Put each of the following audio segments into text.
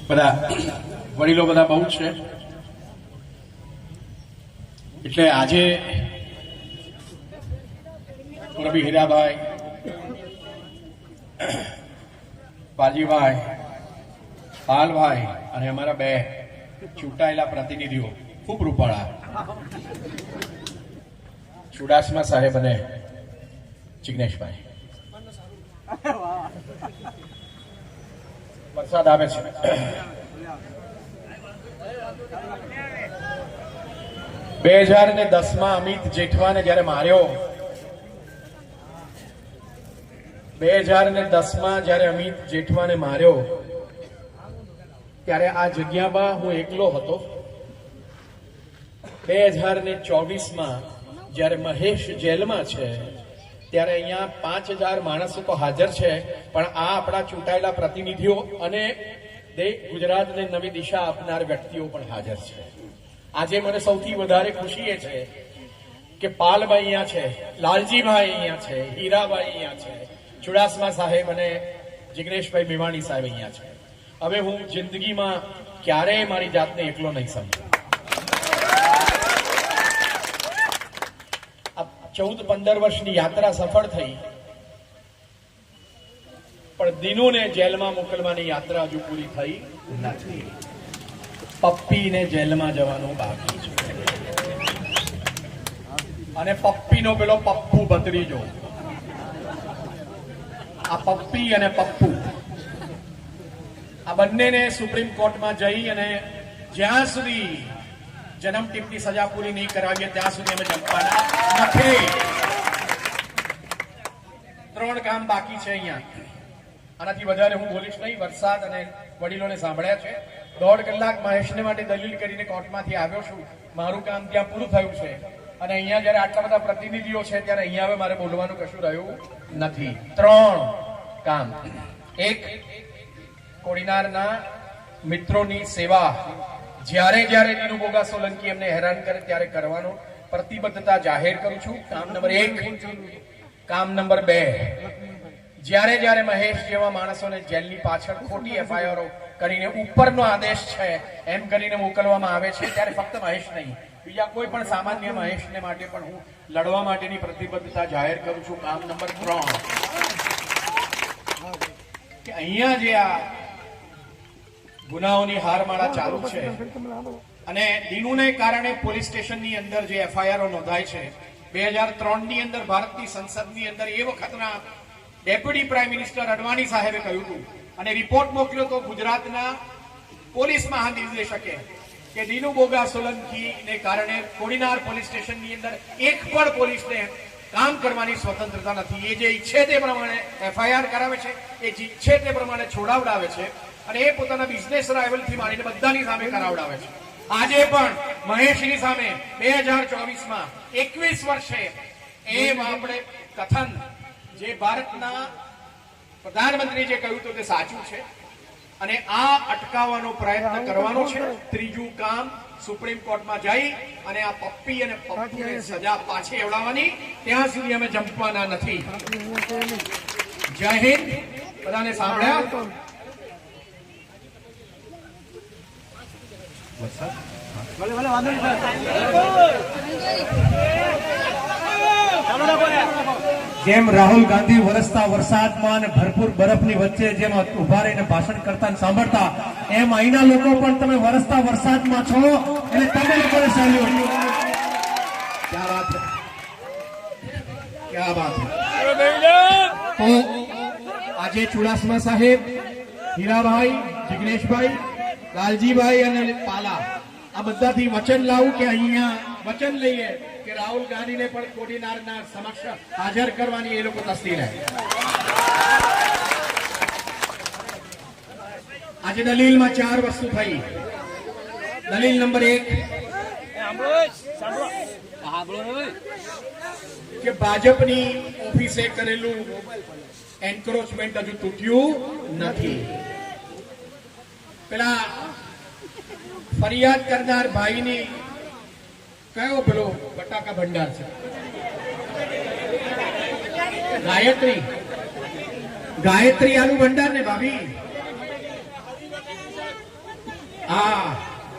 બધા વડીલો બધા બહુ છે, એટલે આજે રવિ હીરાભાઈ, પાલજીભાઈ, પાલભાઈ અને અમારા બે ચૂંટાયેલા પ્રતિનિધિઓ ખૂબ રૂપાળા, ચુડાસમા સાહેબ અને જિગ્નેશભાઈ. વરસાદ આવે છે. 2010માં અમિત જેઠવાને જયારે માર્યો, 2010માં જયારે અમિત જેઠવાને માર્યો ત્યારે આ જગ્યામાં હું એકલો હતો. 2024માં જયારે મહેશ જેલમાં છે ત્યારે અહીંયા 5000 માણસો તો હાજર છે, પણ આ આપણા ચૂંટાયેલા પ્રતિનિધિઓ અને ગુજરાતને નવી દિશા આપનાર વ્યક્તિઓ પણ હાજર છે. આજે મને સૌથી વધારે ખુશી એ છે કે પાલભાઈ અહીંયા છે, લાલજીભાઈ અહીંયા છે, હીરાભાઈ અહીંયા છે, ચુડાસમા સાહેબ અને જિગ્નેશભાઈ મેવાણી સાહેબ અહીંયા છે. હવે હું જિંદગીમાં ક્યારેય મારી જાતને એકલો નહીં સમજુ. 14-15 વર્ષની યાત્રા સફળ થઈ, પણ દિનુને જેલમાં મોકલવાની યાત્રા હજુ પૂરી થઈ નથી. પપ્પીને જેલમાં જવાનું બાકી છે, અને પપ્પીનો પેલો પપ્પુ ભત્રીજો, આ પપ્પી અને પપ્પુ આ બંનેને સુપ્રીમ કોર્ટમાં જઈ અને જ્યાં સુધી જન્મ ટીપની સજા પૂરી નહીં કરાવીએ ત્યાં સુધી અમે જમવાના નથી. 3 કામ બાકી છે અહીંયા. આનાથી વધારે હું બોલીશ નહીં. વરસાદ અને વડીલોને સાંભળ્યા છે. 1.5 કલાક મહેશને માટે દલીલ કરીને કોર્ટમાંથી આવ્યો છું. મારું કામ ત્યાં પૂરું થયું છે, અને અહીંયા જયારે આટલા બધા પ્રતિનિધિઓ છે ત્યારે અહીંયા હવે મારે બોલવાનું કશું રહ્યું નથી. 3 કામ. 1, કોડીનારના મિત્રોની સેવા જ્યારે જ્યારે નીનુ બોગા સોલંકી એમને હેરાન કરે ત્યારે કરવાનો પ્રતિબદ્ધતા જાહેર કરું છું. કામ નંબર 1. કામ નંબર 2, જ્યારે જ્યારે મહેશ જેવા માણસોને જેલની પાછળ ખોટી એફઆઈઆરો કરીને ઉપરનો આદેશ છે એમ કરીને મોકલવામાં આવે છે ત્યારે ફક્ત મહેશ નહીં, બીજા કોઈ પણ સામાન્ય મહેશને માટે પણ હું લડવા માટેની પ્રતિબદ્ધતા જાહેર કરું છું. કામ નંબર 3, કે અહીંયા જે આ ગુનાઓની હારમાળા ચાલુ છે અને દિનુને કારણે પોલીસ સ્ટેશનની અંદર જે એફઆઈઆરો નોંધાય છે, 2003ની અંદર ભારતની સંસદની અંદર એ વખતના ડેપ્યુટી પ્રાઇમ મિનિસ્ટર અડવાણી સાહેબે કહ્યું હતું અને રિપોર્ટ મોકલ્યો તો ગુજરાતના પોલીસ મહાનિર્દેશકે કે દિનુ બોગા સોલંકીને કારણે કોડીનાર પોલીસ સ્ટેશનની અંદર એક પણ પોલીસને કામ કરવાની સ્વતંત્રતા નથી. એ જે ઈચ્છે તે પ્રમાણે એફઆઈઆર કરાવે છે, એ ઈચ્છે તે પ્રમાણે છોડાવડાવે છે, અને એ પોતાના બિઝનેસ રાઇવલથી માંડીને બધાની સામે કરાવડાવે છે. આજે પણ મહેશની સામે 2024માં 21 વર્ષે એમ આપણે કથન જે ભારતના પ્રધાનમંત્રી જે કહ્યું હતું તે સાચું છે, અને આ અટકાવવાનો પ્રયત્ન કરવાનો છે. 3જું કામ, સુપ્રીમ કોર્ટમાં જઈ અને આ પપ્પી અને પપ્પુને સજા પાછી એવડાવવાની, ત્યાં સુધી અમે જંપવાના નથી. જય હિન્દ. બધાને સાંભળ્યા? જેમ રાહુલ ગાંધી વરસતા વરસાદમાં અને ભરપૂર બરફની વચ્ચે જેમ ઉભા રહીને ભાષણ કરતા અને સાંભળતા, એમ અહીંના લોકો પણ તમે વરસતા વરસાદમાં છો એટલે તમે લોકોને સહેલું. ક્યાં વાત છે, ક્યાં વાત છે. તો આજે ચુડાસમા સાહેબ, હીરાભાઈ, જિગ્નેશભાઈ, લાલજીભાઈ અને પાલા આ બધાથી વચન લાવું કે અહીંયા વચન લઈએ કે રાહુલ ગાંધીને પણ કોડીનારના સમક્ષ હાજર કરવાની એ લોકો તસ્દી રહે. આજે દલીલમાં 4 વસ્તુ થઈ. દલીલ નંબર 1 કે ભાજપની ઓફિસે કરેલું એન્ક્રોચમેન્ટ હજુ તૂટ્યું નથી. પેલા ફરિયાદ કરનાર ભાઈની કયો પેલો બટાકા ભંડાર છે, ગાયત્રી આલુ ભંડાર ને ભાભી હા,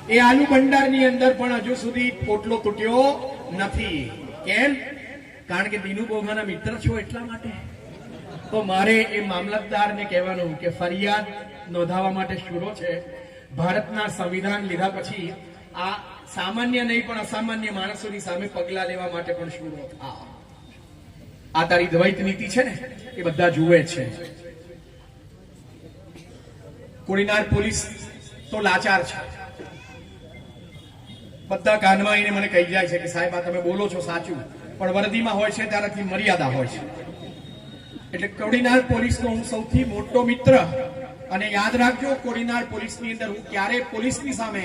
એ આલુ ભંડારની અંદર પણ હજુ સુધી પોટલો તૂટ્યો નથી. કેમ? કારણ કે દિનુ બોઘાના મિત્ર છો એટલા માટે. તો મારે એ મામલતદારને કહેવાનું કે ફરિયાદ નોંધાવવા માટે શુરો છે. ભારતના સંવિધાન લીધા પછી આ સામાન્ય નહીં પણ અસામાન્ય માણસોની સામે પગલા લેવા માટે પણ શુરો થા. આ તારી દ્વૈત નીતિ છે ને એ બધા જુએ છે. કોડીનાર પોલીસ તો લાચાર છે. બધા કાનમાં આવીને મને કહી જાય છે કે સાહેબ આ તમે બોલો છો સાચું, પણ વર્દીમાં હોય છે ત્યારથી મર્યાદા હોય છે. એટલે કોડીનાર પોલીસનો હું સૌથી મોટો મિત્ર. અને યાદ રાખજો, કોડીનાર પોલીસની અંદર હું ક્યારે પોલીસની સામે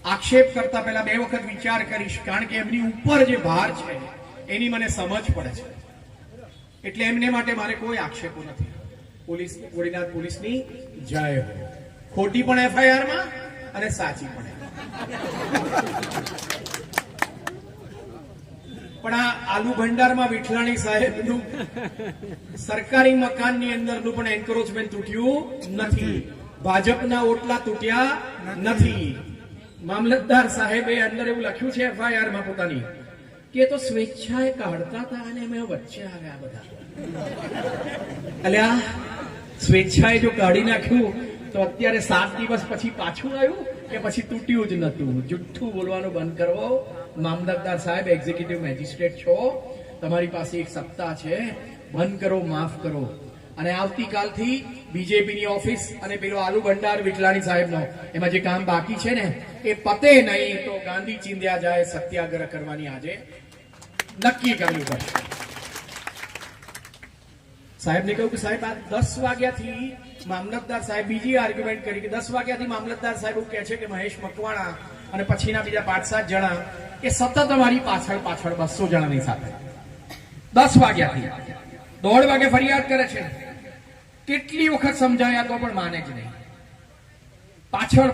આક્ષેપ કરતા પહેલા 2 વખત વિચાર કરીશ, કારણ કે એમની ઉપર જે ભાર છે એની મને સમજ પડે છે. એટલે એમને માટે મારે કોઈ આક્ષેપો નથી. પોલીસ, કોડીનાર પોલીસની જય હો. ખોટી પણ FIR માં અને સાચી પણ. પણ આ આલુ ભંડારમાં વિઠલાણી સાહેબનું સરકારી મકાનની અંદરનું પણ એન્ક્રોચમેન્ટ તૂટ્યું નથી. ભાજપના ઓટલા તૂટ્યા નથી. મામલતદાર સાહેબે અંદર એવું લખ્યું છે FIR માં પોતાની કે તો સ્વેચ્છાએ કાઢતા હતા અને મેં વચ્ચે આવ્યા બધા. અલ્યા, સ્વેચ્છાએ જો કાઢી નાખ્યું તો અત્યારે 7 દિવસ પછી પાછું આવ્યું કે પછી તૂટ્યું જ નતું. જુઠ્ઠું બોલવાનું બંધ કરો. મામલતદાર સાહેબ એક્ઝિક્યુટિવ મેજિસ્ટ્રેટ છો, તમારી પાસે એક સત્તા છે. બંધ કરો, માફ કરો. અને આવતીકાલથી બીજેપીની ઓફિસ અને પેલો આલુ ભંડાર વિઠલાણી સાહેબનો એમાં જે કામ બાકી છે ને એ પતે નહીં તો ગાંધી ચિંધ્યા જાય સત્યાગ્રહ કરવાની આજે નક્કી કરવું પડશે. સાહેબને કહ્યું કે સાહેબ આ 10 વાગ્યાથી મામલતદાર સાહેબ બીજી આર્ગ્યુમેન્ટ કરી કે 10 વાગ્યાથી મામલતદાર સાહેબ એવું કહે છે કે મહેશ મકવાણા અને પછીના બીજા 5-7 જણા એ સતત અમારી પાછળ 200 જણાની સાથે 10 વાગ્યાથી 1:30 વાગે ફરિયાદ કરે છે. કેટલી વખત સમજાયા તો પણ માને જ નહીં. પાછળ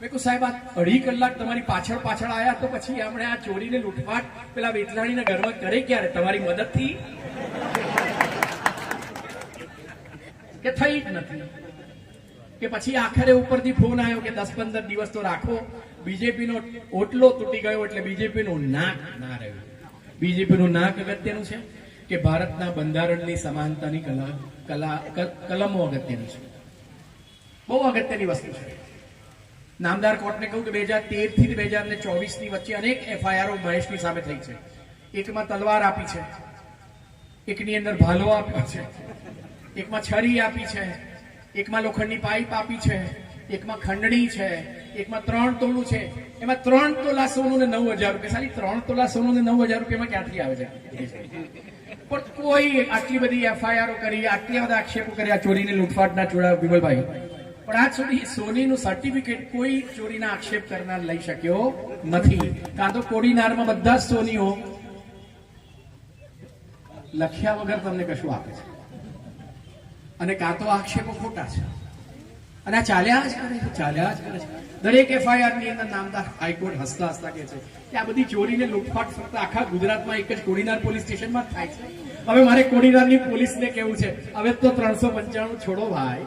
મેં કહ્યું સાહેબ આ 2.5 કલાક તમારી પાછળ આયા તો પછી આપણે આ ચોરીને લૂંટફાટ પેલા વેતલાણીના ઘરમાં કરે ક્યારે? તમારી મદદથી કે થઈ જ નથી. કે પછી આખરે ઉપરથી ફોન આવ્યો કે 10-15 દિવસ તો રાખો. બીજેપીનો ઓટલો તૂટી ગયો એટલે બીજેપીનું નાક ના રહ્યું. બીજેપીનું નાક અગત્યનું છે કે ભારતના બંધારણની સમાનતાની કલમો અગત્યની છે. બહુ અગત્યની વસ્તુ છે. નામદાર કોર્ટને કહ્યું કે 2013 થી 2024 ની વચ્ચે અનેક FIRઓ મહેશની સામે થઈ છે. એકમાં તલવાર આપી છે, એકની અંદર ભાલો આપ્યો છે, એકમાં છરી આપી છે, એકમાં લોખંડની પાઇપ આપી છે, એકમાં ખંડણી છે, એકમાં 3 તોલું છે. એમાં 3 તોલા સોનું ને 9,000 રૂપિયા. સારી 3 તોલા સોનું ને 9,000 રૂપિયામાં ક્યાંથી આવે છે? પણ કોઈ આટલી બધી FIRઓ કરી, આટલા બધા આક્ષેપો કર્યા ચોરીને લૂંટફાટના ચોરા વિમલભાઈ, પણ આજ સુધી સોનીનું સર્ટિફિકેટ કોઈ ચોરીના આક્ષેપ કરનાર લઈ શક્યો નથી. કાં તો કોડીનારમાં બધા જ સોનીઓ લખ્યા વગર તમને કશું આપે છે, અને કાં તો આક્ષેપો ખોટા છે. અને આ ચાલ્યા જ કરે છે. દરેક FIR ની અંદર નામદાર હાઈકોર્ટ હસતા કહે છે કે આ બધી ચોરીને લૂંટફાટ ફક્ત આખા ગુજરાતમાં એક જ કોડીનાર પોલીસ સ્ટેશનમાં જ થાય છે. હવે મારે કોડીનારની પોલીસને કેવું છે, હવે તો 395 છોડો ભાઈ,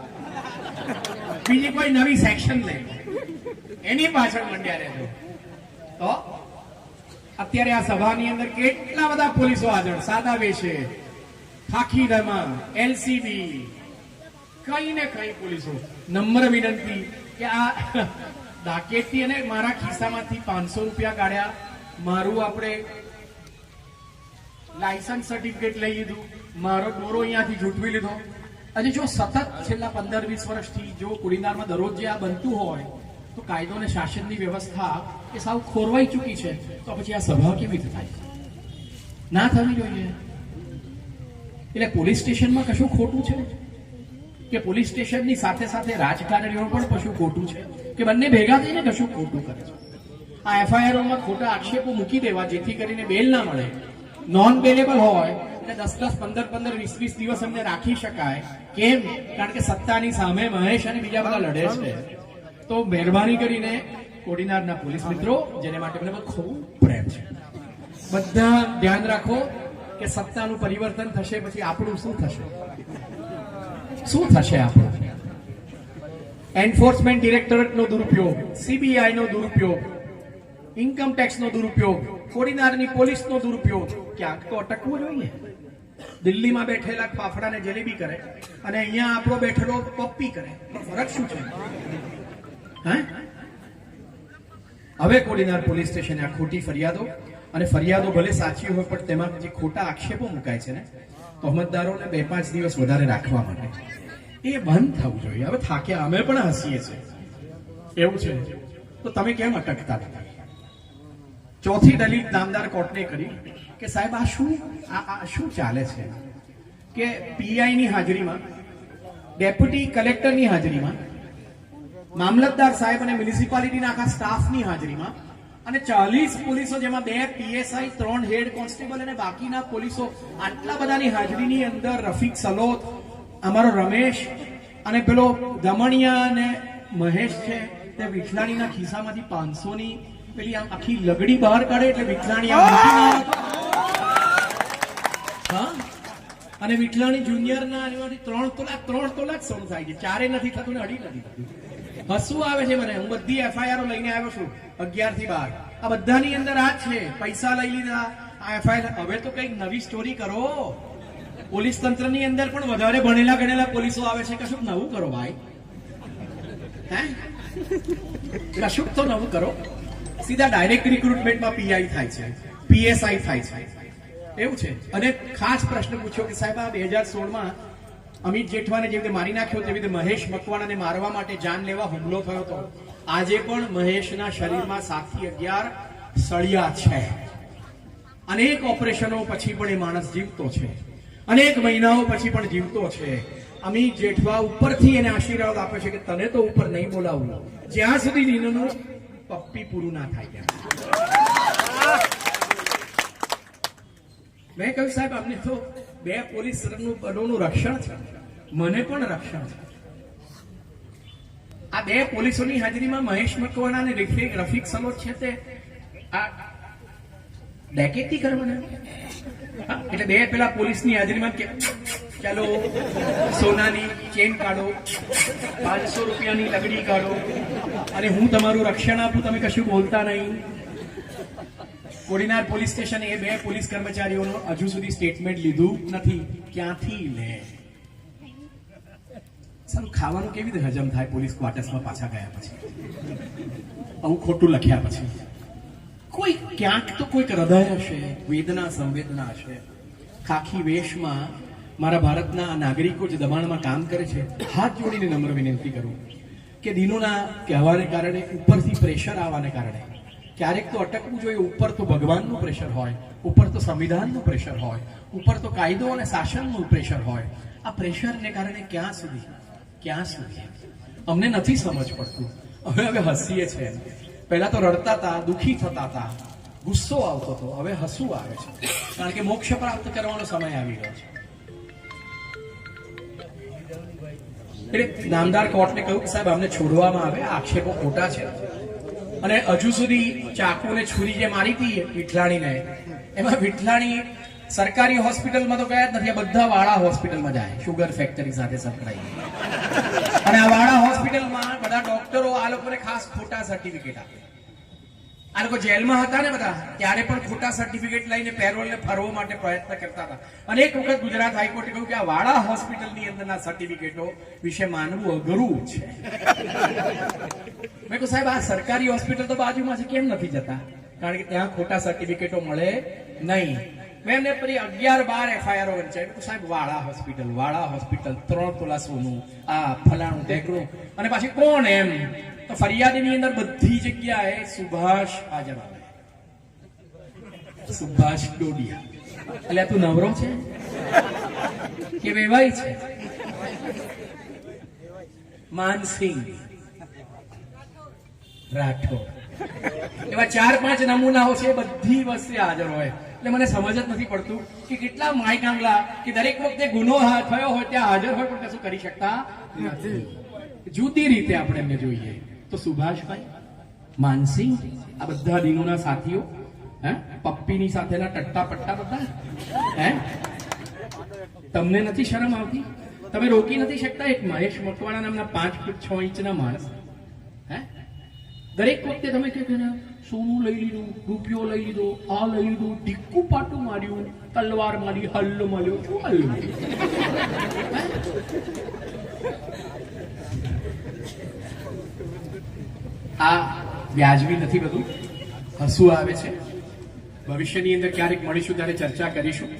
બીજી કોઈ નવી સેક્શન લે, એની પાછળ મંડ્યા રહેજો. તો અત્યારે આ સભાની અંદર કેટલા બધા પોલીસો હાજર, સાદા વેશે, ખાખી રમા, LCB, કઈ ને કઈ પોલીસો. નમ્ર વિનંતી કે આ ડાકેતી અને મારા ખિસ્સામાંથી 500 રૂપિયા કાઢ્યા, મારું આપણે લાયસન્સ સર્ટિફિકેટ લઈ લીધું, મારો દોરો અહીંયાથી ઝૂંટવી લીધો. હજી જો સતત છેલ્લા 15-20 વર્ષથી જો કોડીનારમાં દરરોજ જે આ બનતું હોય તો કાયદો અને શાસનની વ્યવસ્થા એ સાવ ખોરવાઈ ચૂકી છે. તો પછી આ સભા કેવી રીતે થાય? ના થવી જોઈએ. એટલે પોલીસ સ્ટેશનમાં કશું ખોટું છે કે પોલીસ સ્ટેશનની સાથે સાથે રાજકારણીઓ પણ કશું ખોટું છે કે બંને ભેગા થઈને કશું ખોટું કરે છે? આ FIRઓમાં ખોટા આક્ષેપો મૂકી દેવા જેથી કરીને બેલ ના મળે, નોન બેલેબલ હોય એટલે 10-10, 15-15, 20-20 દિવસ અમને રાખી શકાય. કેમ? કારણ કે સત્તાની સામે મહેશ અને બીજા બધા લડે છે. તો મહેરબાની કરીને કોડીનારના પોલીસ મિત્રો, જેને માટે મને ખૂબ પ્રેમ છે, બધા ધ્યાન રાખો કે સત્તાનું પરિવર્તન થશે પછી આપણું શું થશે? આપણું એન્ફોર્સમેન્ટ ડિરેક્ટોરેટનો દુરુપયોગ, સીબીઆઈનો દુરુપયોગ, ઇન્કમ ટેક્સનો દુરુપયોગ, કોડીનારની પોલીસનો દુરુપયોગ, ક્યાંક તો અટકવું જોઈએ. દિલ્હીમાં બેઠેલા ફાફડાને જલેબી કરે અને અહીંયા આપણો બેઠેલો પપ્પી કરે, ફરક શું છે? હે? હવે કોડીનાર પોલીસ સ્ટેશને આ ખોટી ફરિયાદો, અને ફરિયાદો ભલે સાચી હોય પણ તેમાં જે ખોટા આક્ષેપો મુકાય છે ને તહોમતદારોને 2-5 દિવસ વધારે રાખવા માટે, એ બંધ થવું જોઈએ. હવે થાક્યા, અમે પણ હસીએ છીએ. એવું છે તો તમે કેમ અટકતા નથી? ચોથી દલીલ નામદાર કોર્ટને કરી કે સાહેબ આ શું ચાલે છે કે પીઆઈની હાજરીમાં, ડેપ્યુટી કલેક્ટરની હાજરીમાં, મામલતદાર સાહેબ અને મ્યુનિસિપાલિટીના આખા સ્ટાફની હાજરીમાં અને 40 પોલીસો, જેમાં 2 પીએસઆઈ, 3 હેડ કોન્સ્ટેબલ અને બાકીના પોલીસો, આટલા બધાની હાજરીની અંદર રફીક સલોત, અમારો રમેશ અને પેલો દમણિયા અને મહેશ છે, તે વિઠલાણીના ખિસ્સામાંથી 500ની પેલી આમ આખી લગડી બહાર કાઢે એટલે વિઠલાણી હા, અને વિઠલાણી જુનિયરના 3 તોલા સોનું થાય છે. 4 નથી થતું ને 2.5 નથી થતું. હસવું આવે છે મને. હું બધી એફઆઈઆર લઈને આવ્યો છું 11 થી 12. આ બધાની અંદર આ છે, પૈસા લઈ લીધા. આ એફઆઈઆર હવે તો કઈક નવી સ્ટોરી કરો. પોલીસ તંત્રની અંદર પણ વધારે ભણેલા ગણેલા પોલીસો આવે છે. કશુંક નવું કરો ભાઈ. હે? કશુંક તો નવું કરો. સીધા ડાયરેક્ટ રિક્રુટમેન્ટમાં પીઆઈ થાય છે, પીએસઆઈ થાય છે, એવું છે. અને ખાસ પ્રશ્ન પૂછ્યો કે સાહેબ આ 2016માં અમિત જેઠવાને જેવી રીતે મારી નાખ્યો તેવી રીતે મહેશ મકવાણાને મારવા માટે જાન લેવા હુમલો થયો હતો. આજે પણ મહેશના શરીરમાં 7 થી 11 સળિયા છે. અનેક ઓપરેશનો પછી પણ એ માણસ જીવતો છે. અનેક મહિનાઓ પછી પણ જીવતો છે. અમિત જેઠવા ઉપરથી એને આશીર્વાદ આપે છે કે તને તો ઉપર નહીં બોલાવું જ્યાં સુધી નીનોનું પપ્પી પૂરું ના થાય. મેં કહ્યું સાહેબ અમને તો 2 પોલીસ બળોનું રક્ષણ છે, મને પણ રક્ષણ છે. આ 2 પોલીસોની હાજરીમાં મહેશ મકવાણા અને રફીક સલોત છે તે આ ડેકેટી કરવાના. એટલે 2 પેલા પોલીસની હાજરીમાં કે ચાલો સોનાની ચેન કાઢો, 500 રૂપિયાની લગડી કાઢો અને હું તમારું રક્ષણ આપું, તમે કશું બોલતા નહીં. કોડીનાર પોલીસ સ્ટેશને એ 2 પોલીસ કર્મચારીઓનું હજુ સુધી સ્ટેટમેન્ટ લીધું નથી. ક્યાંથી લે? સારું, ખાવાનું કેવી રીતે હજમ થાય પોલીસ ક્વાર્ટર્સમાં પાછા ગયા પછી, આવું ખોટું લખ્યા પછી? કોઈ ક્યાંક તો કોઈક હૃદય હશે, વેદના સંવેદના હશે. ખાખી વેશમાં મારા ભારતના નાગરિકો જે દબાણમાં કામ કરે છે, હાથ જોડીને નમ્ર વિનંતી કરું કે દિનોના કહેવાને કારણે, ઉપરથી પ્રેશર આવવાને કારણે ક્યારેક તો અટકવું જોઈએ. ઉપર તો ભગવાનનું પ્રેશર હોય, ઉપર તો સંવિધાનનું પ્રેશર હોય, ઉપર તો કાયદો અને શાસનનું પ્રેશર હોય. આ પ્રેશરને કારણે ક્યાં સુધી અમને નથી સમજ પડતું. હવે હસીએ છે. પહેલા તો રડતા હતા, દુઃખી થતા હતા, ગુસ્સો આવતો હતો, હવે હસવું આવે છે. કારણ કે મોક્ષ પ્રાપ્ત કરવાનો સમય આવી ગયો છે. એટલે નામદાર કોર્ટને કહ્યું કે સાહેબ અમને છોડવામાં આવે, આક્ષેપો ખોટા છે. અને હજુ સુધી ચાકુ અને છુરી જે મારી હતી વિઠલાણીને, એમાં વિઠલાણી સરકારી હોસ્પિટલમાં તો ગયા જ નથી. આ બધા વાળા હોસ્પિટલમાં જાય, શુગર ફેક્ટરી સાથે સંકળાઈ. અને આ વાળા હોસ્પિટલમાં બધા ડોક્ટરો આ લોકોને ખાસ ખોટા સર્ટિફિકેટ આપે. આ લોકો જેલમાં હતા ને બધા, ત્યારે પણ ખોટા સર્ટિફિકેટ લઈને પેરોલને ફરવા માટે પ્રયત્ન કરતા હતા. અનેક વખત ગુજરાત હાઈકોર્ટે કહ્યું કે આ વાળા હોસ્પિટલની અંદરના સર્ટિફિકેટો વિશે માનવું અઘરું છે. મેં કહ્યું સાહેબ આ સરકારી હોસ્પિટલ તો બાજુમાં છે, કેમ નથી જતા? કારણ કે ત્યાં ખોટા સર્ટિફિકેટો મળે નહીં. મેં એમને પછી 11-12 એફઆઈઆર વંચાવી. સાહેબ વાળા હોસ્પિટલ 3 તોલા સોનું, આ ફલાણું ઢેકણું, અને પાછી કોણ એમ? તો ફરિયાદની અંદર બધી જગ્યાએ સુભાષ હાજર આવે. સુભાષ ડોડિયા. એટલે તું નવરો છે કે વેવાઈ છે? માનસિંહ રાઠોડ, એવા 4-5 નમૂનાઓ છે, બધી વસ્તુ હાજર હોય. એટલે મને સમજ જ નથી પડતું કે કેટલા માય કાંગલા કે દરેક વખતે ગુનો થયો હોય ત્યાં હાજર હોય પણ કશું કરી શકતા નથી. જુદી રીતે આપણે એમને જોઈએ તો સુભાષભાઈ, માનસિંહ, આ બધા દિનોના સાથીઓ, હે પપ્પીની સાથેના ટટ્ટા પટ્ટા બધા, હે તમને નથી શરમ આવતી? તમે રોકી નથી શકતા એક મહેશ મકવાણા નામના 5 ફૂટ 6 ઇંચના માણસ? હે? દરેક વખતે તમે કહો કે સોનું લઈ લીધું, રૂપિયો લઈ લીધો, આ લઈ લીધું, ટીક્કું પાટું માર્યું, તલવાર મારી, હલ્લો માર્યો. શું હલ્લો? આ વ્યાજબી નથી બધું. હસવું આવે છે. ભવિષ્યની અંદર ક્યારેક મળીશું ત્યારે ચર્ચા કરીશું.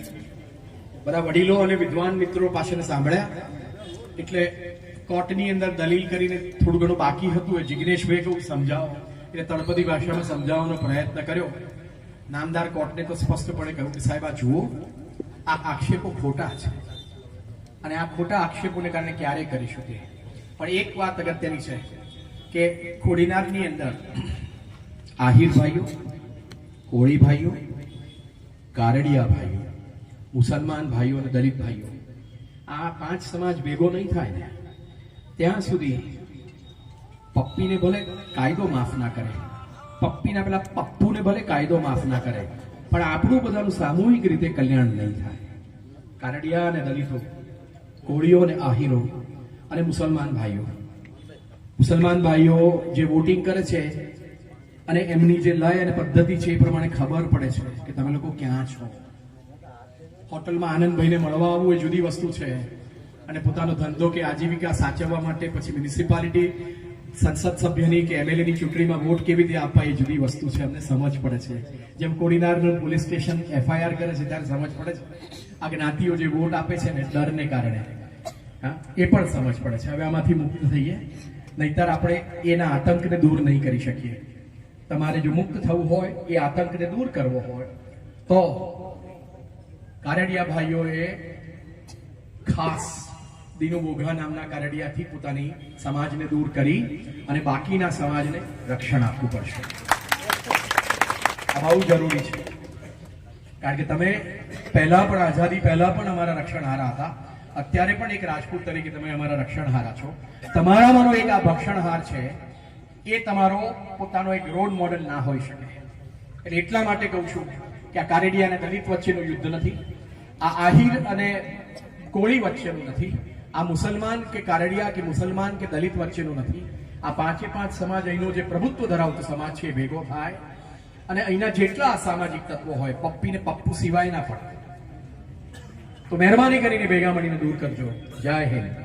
બધા વડીલો અને વિદ્વાન મિત્રો પાસે સાંભળ્યા એટલે કોર્ટની અંદર દલીલ કરીને થોડું ઘણું બાકી હતું. એ જિગ્નેશભાઈ કહું સમજાવો એટલે તળપદી ભાષામાં સમજાવવાનો પ્રયત્ન કર્યો. નામદાર કોર્ટને તો સ્પષ્ટપણે કહ્યું કે સાહેબ આ જુઓ, આ આક્ષેપો ખોટા છે અને આ ખોટા આક્ષેપોને કારણે ક્યારેય કરીશું તે. પણ એક વાત અગત્યની છે કે ખોડીનારની અંદર આહિર ભાઈઓ, કોળી ભાઈઓ, કારડિયા ભાઈઓ, મુસલમાન ભાઈઓ અને દલિત ભાઈઓ, આ 5 સમાજ ભેગો નહીં થાય ને ત્યાં સુધી પપ્પીને ભલે કાયદો માફ ના કરે, પપ્પીના પેલા પપ્પુને ભલે કાયદો માફ ના કરે, પણ આપણું બધાનું સામૂહિક રીતે કલ્યાણ નહીં થાય. કારડિયા અને દલિતો, કોળીઓ અને આહિરો અને મુસલમાન ભાઈઓ જે વોટિંગ કરે છે અને એમની જે લય અને પદ્ધતિ છે એ પ્રમાણે ખબર પડે છે કે તમે લોકો ક્યાં છો. હોટલમાં આનંદભાઈને મળવા આવવું એ જુદી વસ્તુ છે અને પોતાનો ધંધો કે આજીવિકા સાચવવા માટે પછી મ્યુનિસિપાલિટી સંસદ સભ્યની કે એમએલએની ચૂંટણીમાં વોટ કેવી રીતે આપવા એ જુદી વસ્તુ છે. અમને સમજ પડે છે. જેમ કોડીનારનું પોલીસ સ્ટેશન એફઆઈઆર કરે છે ત્યારે સમજ પડે છે. આ જ્ઞાતિઓ જે વોટ આપે છે ને ડરને કારણે, એ પણ સમજ પડે છે. હવે આમાંથી મુક્ત થઈએ, નહીતર આપણે એના આતંકને દૂર નહીં કરી શકીએ. તમારે જો મુક્ત થવું હોય, એ આતંકને દૂર કરવો હોય તો કારડિયા ભાઈઓએ ખાસ દીનુ બોઘા નામના કારડિયાથી પોતાની સમાજને દૂર કરી અને બાકીના સમાજને રક્ષણ આપવું પડશે. આ બહુ જરૂરી છે, કારણ કે તમે પહેલા પણ આઝાદી પહેલા પણ અમારા રક્ષણહારા હતા, અત્યારે પણ એક રાજપૂત તરીકે તમે અમારા રક્ષણહારા છો. તમારામાંનો એક આ ભક્ષણહાર છે, એ તમારો પોતાનો એક રોલ મોડેલ ના હોઈ શકે. એટલે એટલા માટે કહું છું કે આ કારેડિયા અને દલિત વચ્ચેનું યુદ્ધ નથી, આ આહિર અને કોળી વચ્ચેનું નથી, આ મુસલમાન કે કારડિયા કે મુસલમાન કે દલિત વચ્ચેનું નથી. આ 5 સમાજ અહીંનો જે પ્રભુત્વ ધરાવતો સમાજ છે એ ભેગો થાય અને અહીંના જેટલા અસામાજિક તત્વો હોય, પપ્પીને પપ્પુ સિવાયના પણ, તો મહેરબાની કરીને ભેગા મળીને દૂર કરજો. જય હિન્દ.